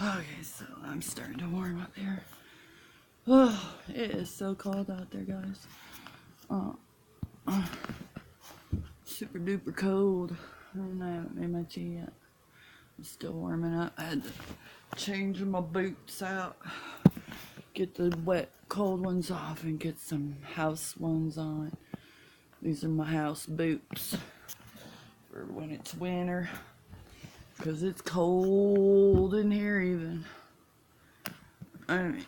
Okay, so I'm starting to warm up here. Oh, it is so cold out there, guys. Uh, Super duper cold. And I haven't made my tea yet. I'm still warming up. I had to change my boots out, get the wet, cold ones off, and get some house ones on. These are my house boots for when it's winter, because it's cold in here even. I mean,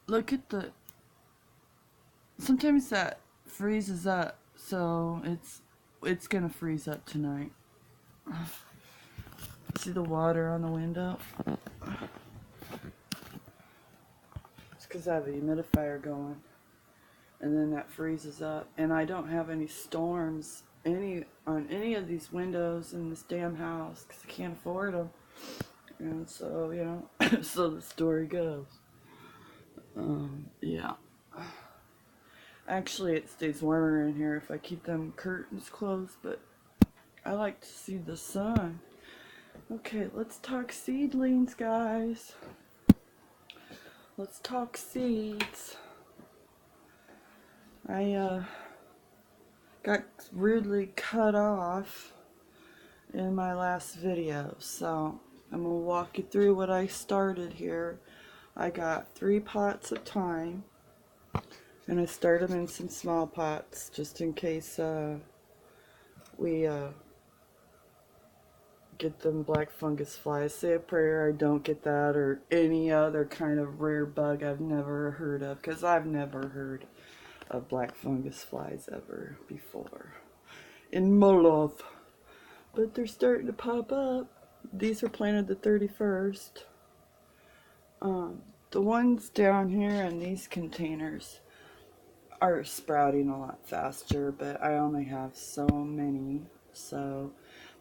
look at the, sometimes that freezes up, so it's gonna freeze up tonight. See the water on the window? It's because I have a humidifier going, and then that freezes up, and I don't have any storms on any of these windows in this damn house because I can't afford them. And so, you know, so the story goes. Yeah. Actually, it stays warmer in here if I keep them curtains closed, but I like to see the sun. Okay, let's talk seedlings, guys. Let's talk seeds. I got rudely cut off in my last video, so I'm gonna walk you through what I started here. I got 3 pots of thyme, and I started them in some small pots just in case we get them black fungus flies. Say a prayer I don't get that, or any other kind of rare bug I've never heard of, because I've never heard of black fungus flies ever before in my life. But they're starting to pop up. These were planted the 31st. The ones down here in these containers are sprouting a lot faster, but I only have so many.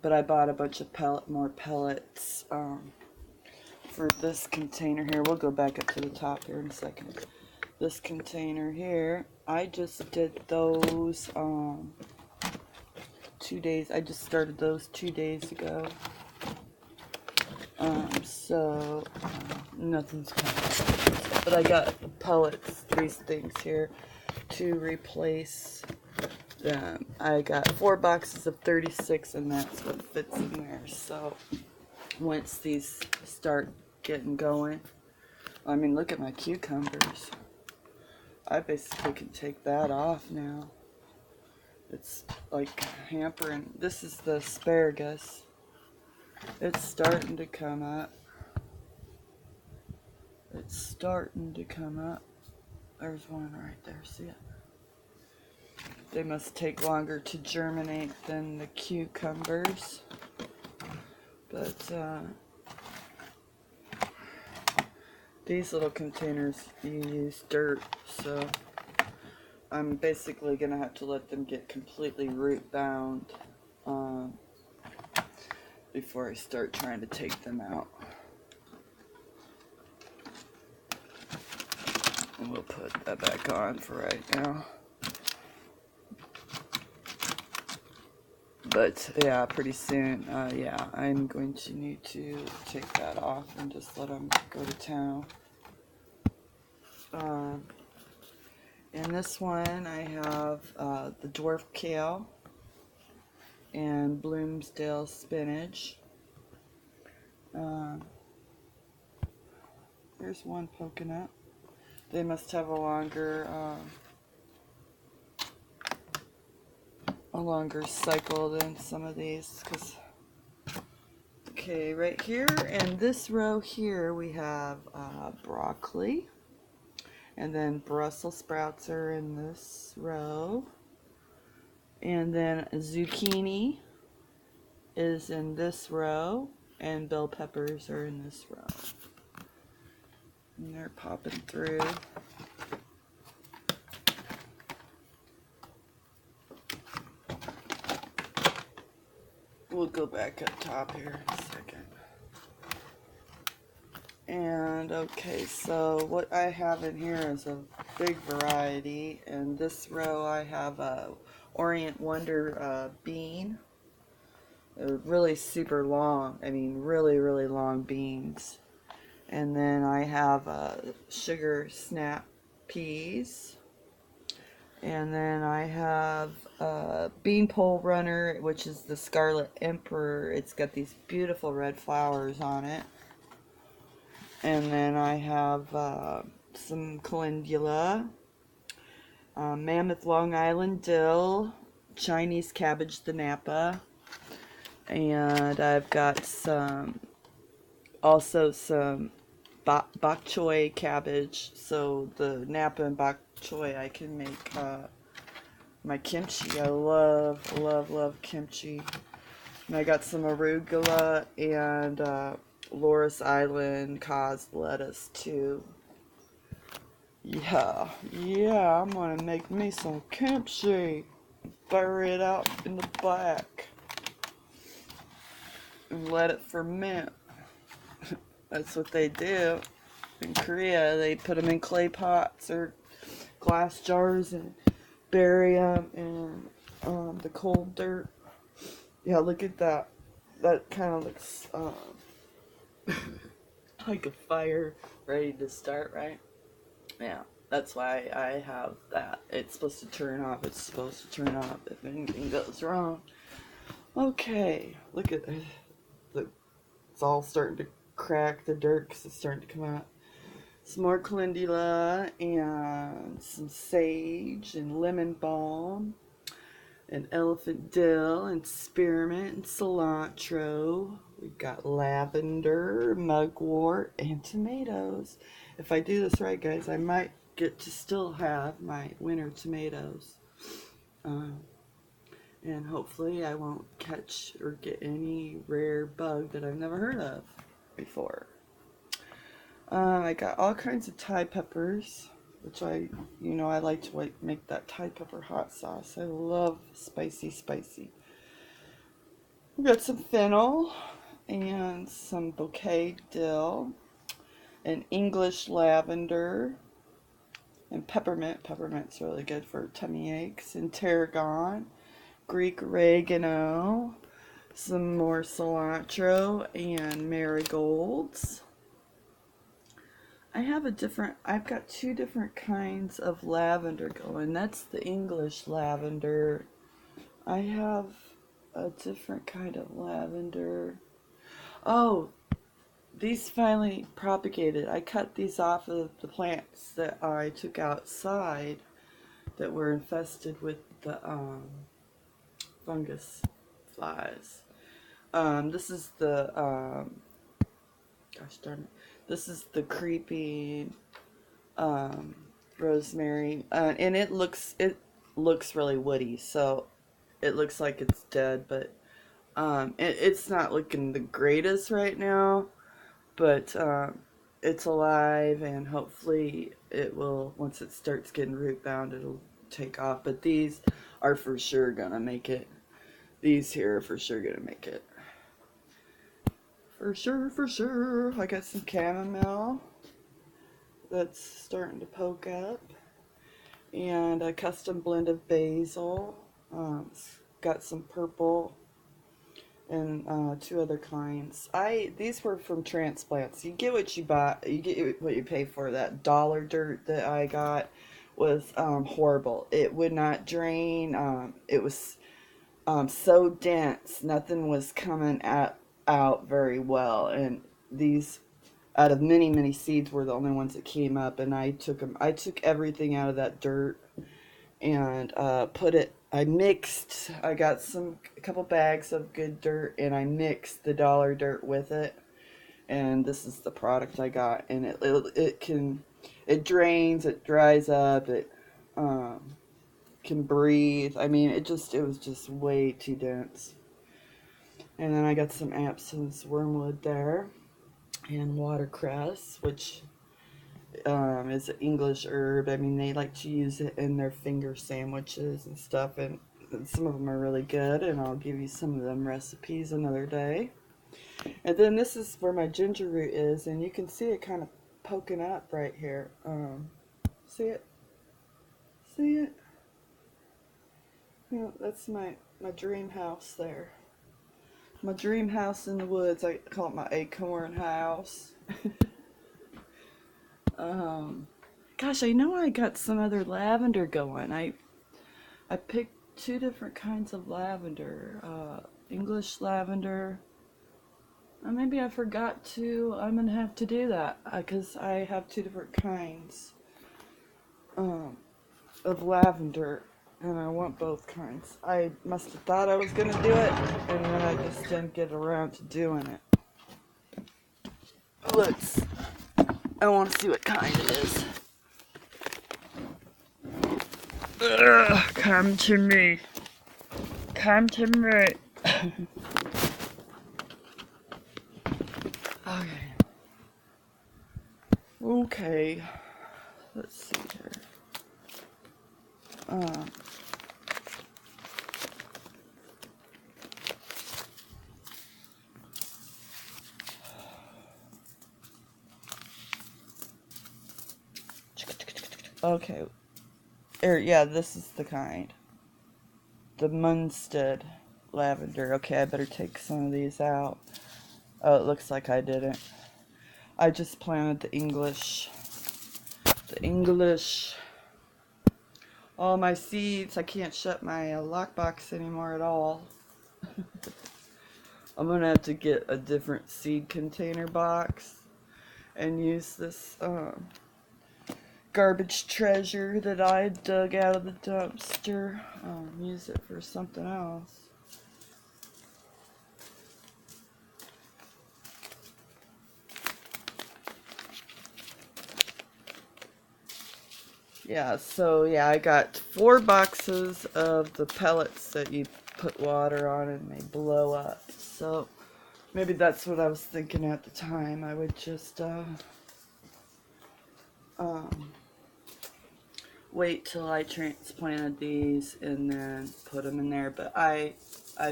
But I bought a bunch of more pellets for this container here. We'll go back up to the top here in a second. This container here, I just did those 2 days. I just started those 2 days ago. Nothing's coming. But I got pellets, these things here, to replace them. I got 4 boxes of 36, and that's what fits in there. So once these start getting going, I mean, look at my cucumbers. I basically can take that off now. It's like hampering. This is the asparagus. It's starting to come up. It's starting to come up. There's one right there, see it? They must take longer to germinate than the cucumbers. But these little containers, you use dirt, so I'm basically going to have to let them get completely root bound before I start trying to take them out. And we'll put that back on for right now. But yeah, pretty soon, yeah, I'm going to need to take that off and just let them go to town. In this one, I have the dwarf kale and Bloomsdale spinach. There's one poking up. They must have a longer cycle than some of these, because okay, right here in this row here we have broccoli, and then Brussels sprouts are in this row, and then zucchini is in this row, and bell peppers are in this row, and they're popping through. We'll go back up top here in a second. And okay, so what I have in here is a big variety. In this row I have a Orient Wonder bean. They're really super long. I mean, really, really long beans. And then I have sugar snap peas. And then I have beanpole runner, which is the Scarlet Emperor. It's got these beautiful red flowers on it. And then I have some calendula, mammoth Long Island dill, Chinese cabbage the Napa, and I've got also some bok choy cabbage. So the Napa and bok choy, I can make my kimchi. I love kimchi. And I got some arugula and Loris Island cos lettuce too. Yeah, I'm gonna make me some kimchi. Bury it out in the back and let it ferment. That's what they do in Korea. They put them in clay pots or glass jars and bury them in the cold dirt. Yeah, look at that. That kind of looks like a fire ready to start, right? Yeah, that's why I have that. It's supposed to turn off. It's supposed to turn off if anything goes wrong. Okay, look at it. It's all starting to crack the dirt because it's starting to come out. Some more calendula and some sage and lemon balm and elephant dill and spearmint and cilantro. We've got lavender, mugwort, and tomatoes. If I do this right, guys, I might get to still have my winter tomatoes. And hopefully I won't catch or get any rare bug that I've never heard of before. I got all kinds of Thai peppers, which I like to make that Thai pepper hot sauce. I love spicy. We got some fennel and some bouquet dill and English lavender and peppermint. Peppermint's really good for tummy aches. And tarragon, Greek oregano, some more cilantro and marigolds. I've got two different kinds of lavender going. That's the English lavender. I have a different kind of lavender. Oh, these finally propagated. I cut these off of the plants that I took outside that were infested with the fungus flies. This is the gosh darn it. This is the creepy rosemary, and it looks really woody. So it looks like it's dead, but it's not looking the greatest right now. But it's alive, and hopefully it will. Once it starts getting root bound, it'll take off. But these are for sure gonna make it. These here are for sure gonna make it. For sure. I got some chamomile that's starting to poke up, and a custom blend of basil. Got some purple and two other kinds. These were from transplants. You get what you buy. You get what you pay for. That dollar dirt that I got was horrible. It would not drain. It was so dense. Nothing was coming out very well. And these, out of many seeds, were the only ones that came up. And I took them. I took everything out of that dirt and I got a couple bags of good dirt, and I mixed the dollar dirt with it, and this is the product I got. And it drains, it dries up, it can breathe. I mean, it was just way too dense. And then I got some absinthe wormwood there, and watercress, which is an English herb. I mean, they like to use it in their finger sandwiches and stuff, and some of them are really good, and I'll give you some of them recipes another day. And then this is where my ginger root is, and you can see it kind of poking up right here. See it? See it? That's my dream house there. My dream house in the woods. I call it my acorn house. Gosh, I know I got some other lavender going. I picked two different kinds of lavender. English lavender. Maybe I forgot to. I'm gonna have to do that because I have two different kinds of lavender, and I want both kinds. I must have thought I was gonna do it, and then I just didn't get around to doing it. I want to see what kind it is. Ugh, come to me. Come to me. Okay. Okay. Let's see here. Okay. Yeah, this is the kind. The Munstead lavender. Okay, I better take some of these out. Oh, it looks like I didn't. I just planted the English. All my seeds. I can't shut my lockbox anymore at all. I'm gonna have to get a different seed container box and use this garbage treasure that I dug out of the dumpster. Use it for something else. Yeah, so yeah, I got 4 boxes of the pellets that you put water on and they blow up. So maybe that's what I was thinking at the time. I would just wait till I transplanted these and then put them in there. But I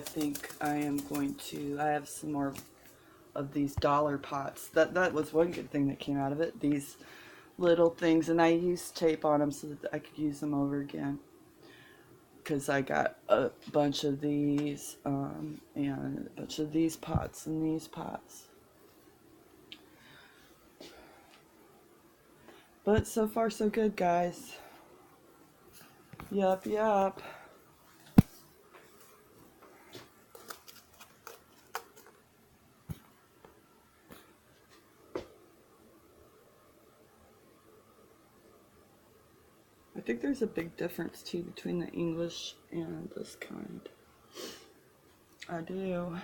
think I am going to. I have some more of these dollar pots. That was one good thing that came out of it. These little things, and I used tape on them so that I could use them over again. Because I got a bunch of these and a bunch of these pots and these pots. But so far so good, guys. Yup. I think there's a big difference too between the English and this kind. I do.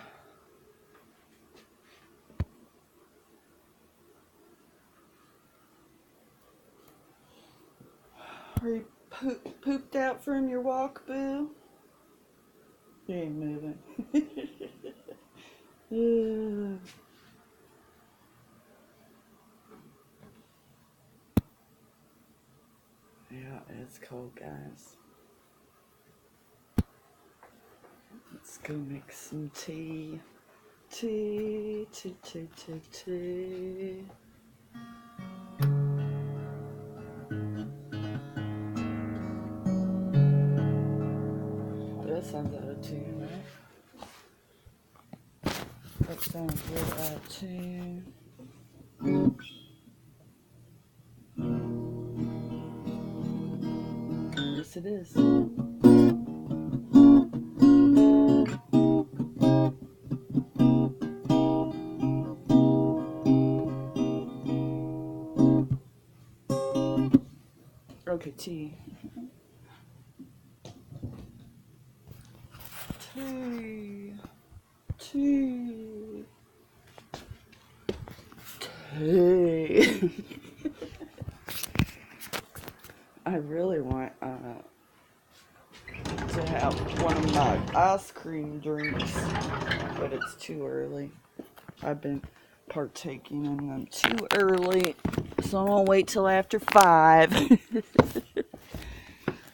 Are you pooped out from your walk, Boo? You ain't moving. Yeah, it's cold, guys. Let's go make some tea. Tea. That sounds out of tune, right? That sounds real out of tune. Yes, it is. Okay, tea. Tea. I really want to have one of my ice cream drinks, but it's too early. I've been partaking in them too early, so I'm gonna wait till after 5.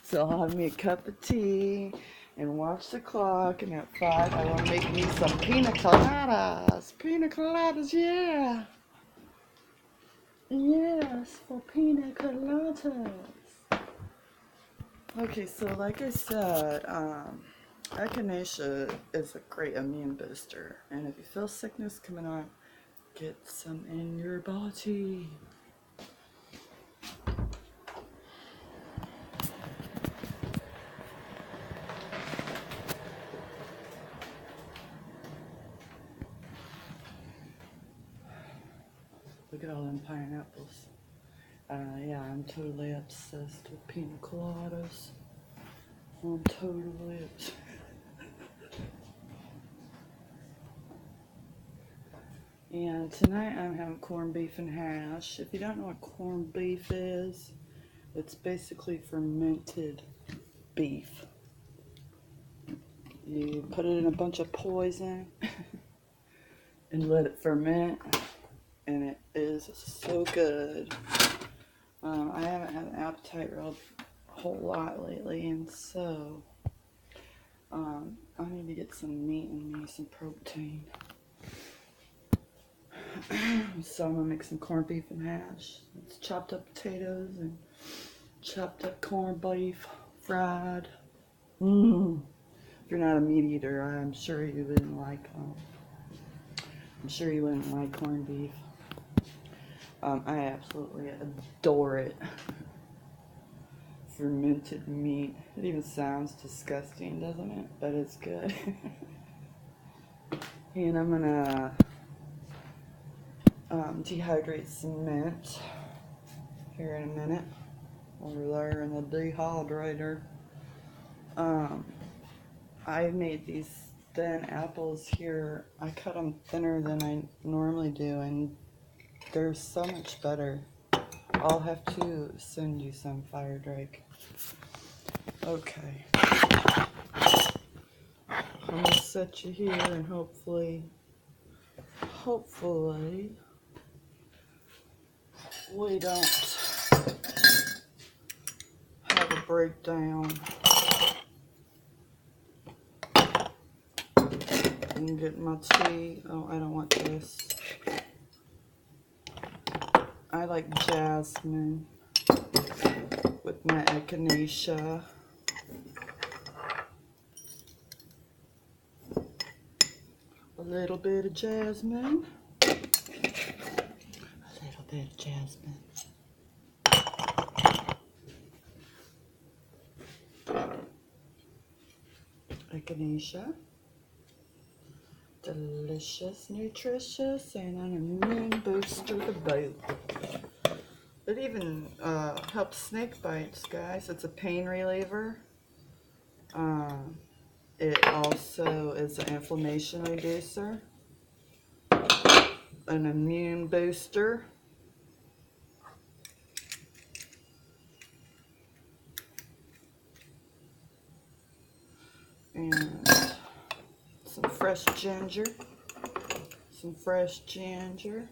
So I'll have me a cup of tea and watch the clock, and at 5 I want to make me some pina coladas. Pina coladas, yeah. Yes, for pina coladas. Okay, so like I said, echinacea is a great immune booster, and if you feel sickness coming on, get some in your body. Look at all them pineapples. Yeah, I'm totally obsessed with pina coladas. I'm totally obsessed. And tonight I'm having corned beef and hash. If you don't know what corned beef is, it's basically fermented beef. You put it in a bunch of poison and let it ferment, and it is so good. I haven't had an appetite a whole lot lately, and so I need to get some meat in me, some protein. So I'm gonna make some corned beef and hash. It's chopped up potatoes and chopped up corned beef, fried. If you're not a meat eater, I'm sure you wouldn't like. I'm sure you wouldn't like corned beef. I absolutely adore it. Fermented meat. It even sounds disgusting, doesn't it? But it's good. And I'm gonna dehydrate some mint here in a minute. Over there in the dehydrator. I made these thin apples here. I cut them thinner than I normally do, and they're so much better. I'll have to send you some, Fire Drake. Okay. I'm gonna set you here, and hopefully we don't have a breakdown and get my tea. Oh, I don't want this. I like jasmine with my echinacea. A little bit of jasmine. A little bit of jasmine. Echinacea. Delicious, nutritious, and an immune booster to boot. It even helps snake bites, guys. It's a pain reliever. It also is an inflammation reducer, an immune booster, and some fresh ginger. Some fresh ginger.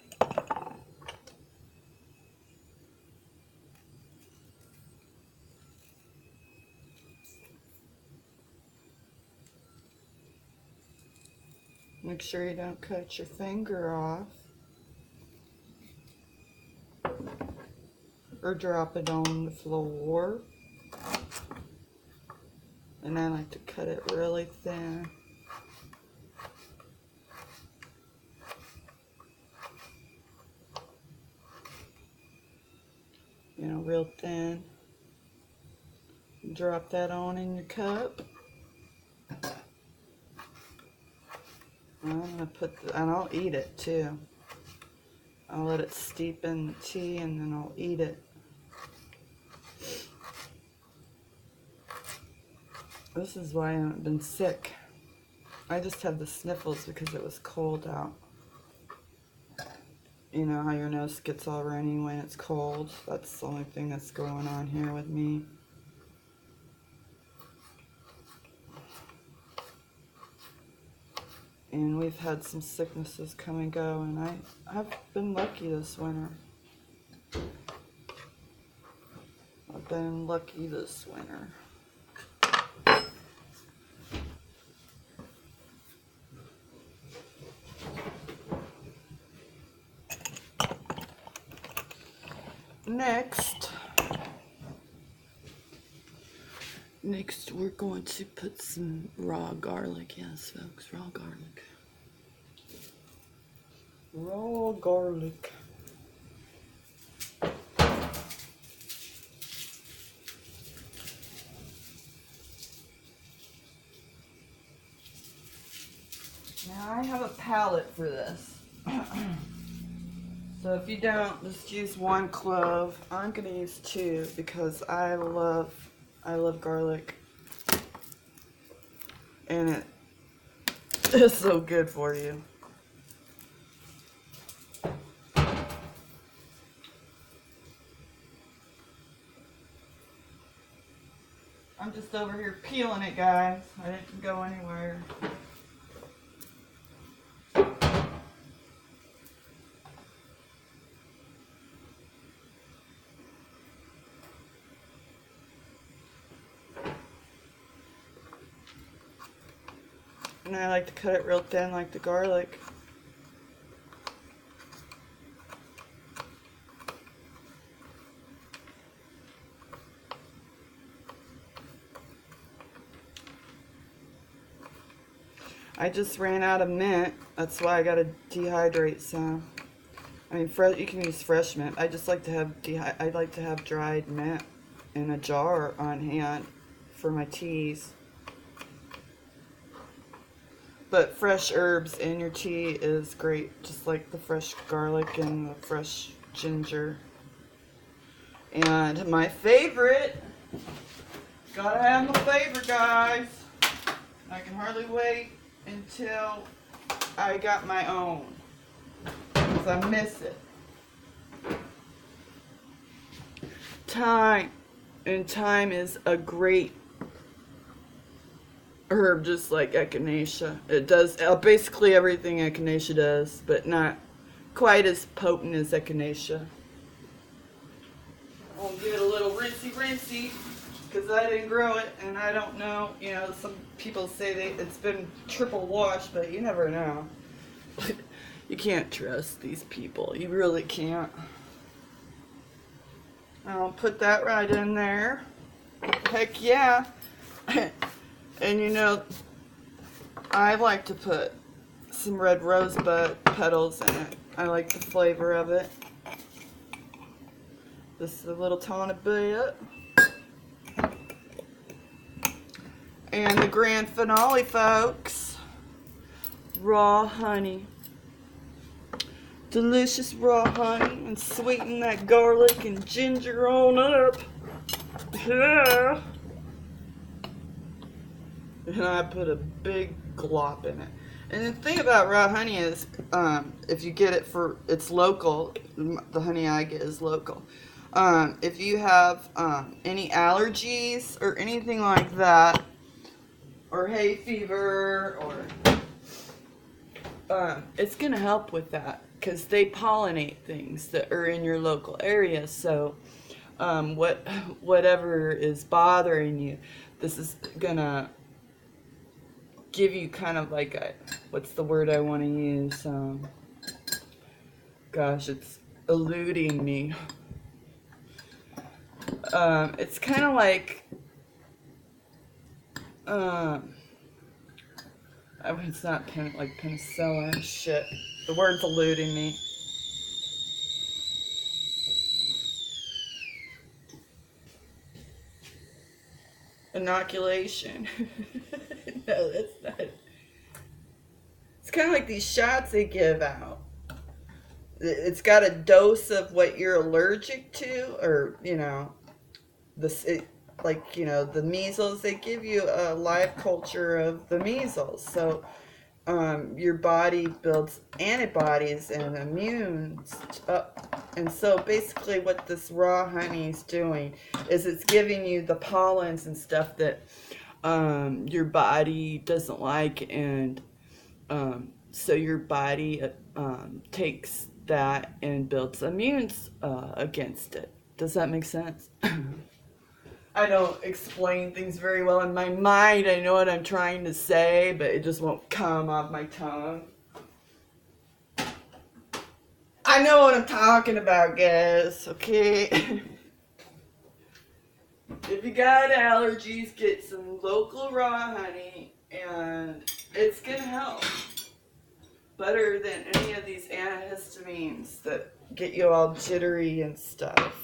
Make sure you don't cut your finger off or drop it on the floor. And I like to cut it really thin. You know, real thin. Drop that on in your cup. I'm gonna and I'll eat it too. I'll let it steep in the tea and then I'll eat it. This is why I haven't been sick. I just have the sniffles because it was cold out. You know how your nose gets all runny when it's cold? That's the only thing that's going on here with me. And we've had some sicknesses come and go, and I've been lucky this winter. I've been lucky this winter. Next we're going to put some raw garlic. Yes, folks, raw garlic. Raw garlic. Now I have a palette for this. So if you don't, just use 1 clove. I'm gonna use 2 because I love garlic, and it is so good for you. I'm just over here peeling it, guys. I didn't go anywhere. And I like to cut it real thin like the garlic. I just ran out of mint. That's why I gotta dehydrate some. I mean, you can use fresh mint. I just like to have I like to have dried mint in a jar on hand for my teas. But fresh herbs in your tea is great, just like the fresh garlic and the fresh ginger. And my favorite, gotta have my favorite, guys. I can hardly wait until I got my own, because I miss it. Thyme. And thyme is a great herb, just like echinacea. It does basically everything echinacea does, but not quite as potent as echinacea. I'll give it a little rinsey, because I didn't grow it, and I don't know. You know, some people say it's been triple washed, but you never know. You can't trust these people. You really can't. I'll put that right in there. Heck yeah. And you know, I like to put some red rosebud petals in it. I like the flavor of it. Just a little tiny bit. And the grand finale, folks. Raw honey. Delicious raw honey, and sweeten that garlic and ginger on up. Yeah. And I put a big glop in it. And the thing about raw honey is, if you get it it's local. The honey I get is local. If you have any allergies or anything like that, or hay fever, or it's gonna help with that, because they pollinate things that are in your local area. So whatever is bothering you, this is gonna give you kind of like a, what's the word I want to use? Gosh, it's eluding me. It's kind of like, it's not like penicillin. Shit, the word's eluding me. Inoculation. No, that's not. It's kind of like these shots they give out. It's got a dose of what you're allergic to, or you know, like you know, the measles. They give you a live culture of the measles, so your body builds antibodies and immune, and so basically what this raw honey is doing is it's giving you the pollens and stuff that your body doesn't like, and so your body takes that and builds immunes against it. Does that make sense? I don't explain things very well in my mind. I know what I'm trying to say, but it just won't come off my tongue. I know what I'm talking about, guys, okay? If you got allergies, get some local raw honey, and it's gonna help. Better than any of these antihistamines that get you all jittery and stuff.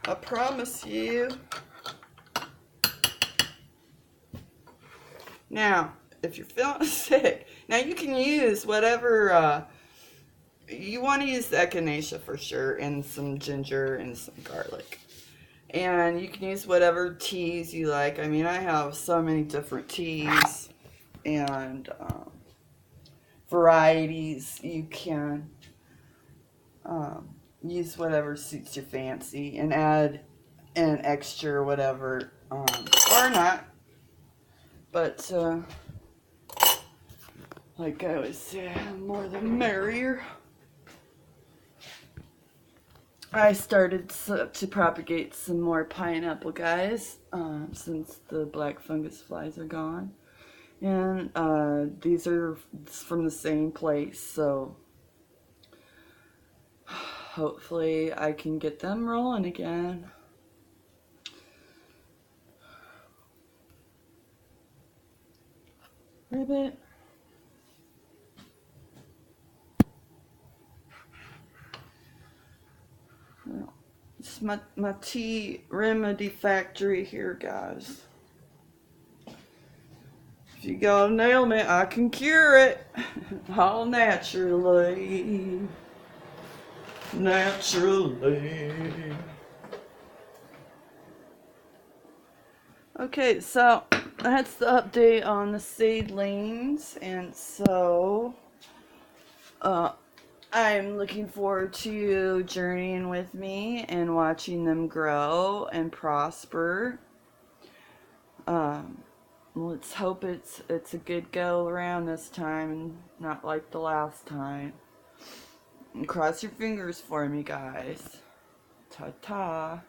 I promise you, Now, if you're feeling sick, now you can use whatever, you want to use the echinacea for sure, and some ginger and some garlic. And you can use whatever teas you like. I mean, I have so many different teas and varieties. You can use whatever suits your fancy and add an extra or whatever, or not. But like I always say, more the merrier. I started to propagate some more pineapple, guys, since the black fungus flies are gone. And these are from the same place, so hopefully I can get them rolling again. Ribb-It. Well, it's my tea remedy factory here, guys. If you got an ailment, I can cure it. All naturally. Naturally. Okay, so that's the update on the seedlings, and so I'm looking forward to you journeying with me and watching them grow and prosper. Let's hope it's a good go around this time and not like the last time. And cross your fingers for me, guys. Ta-ta.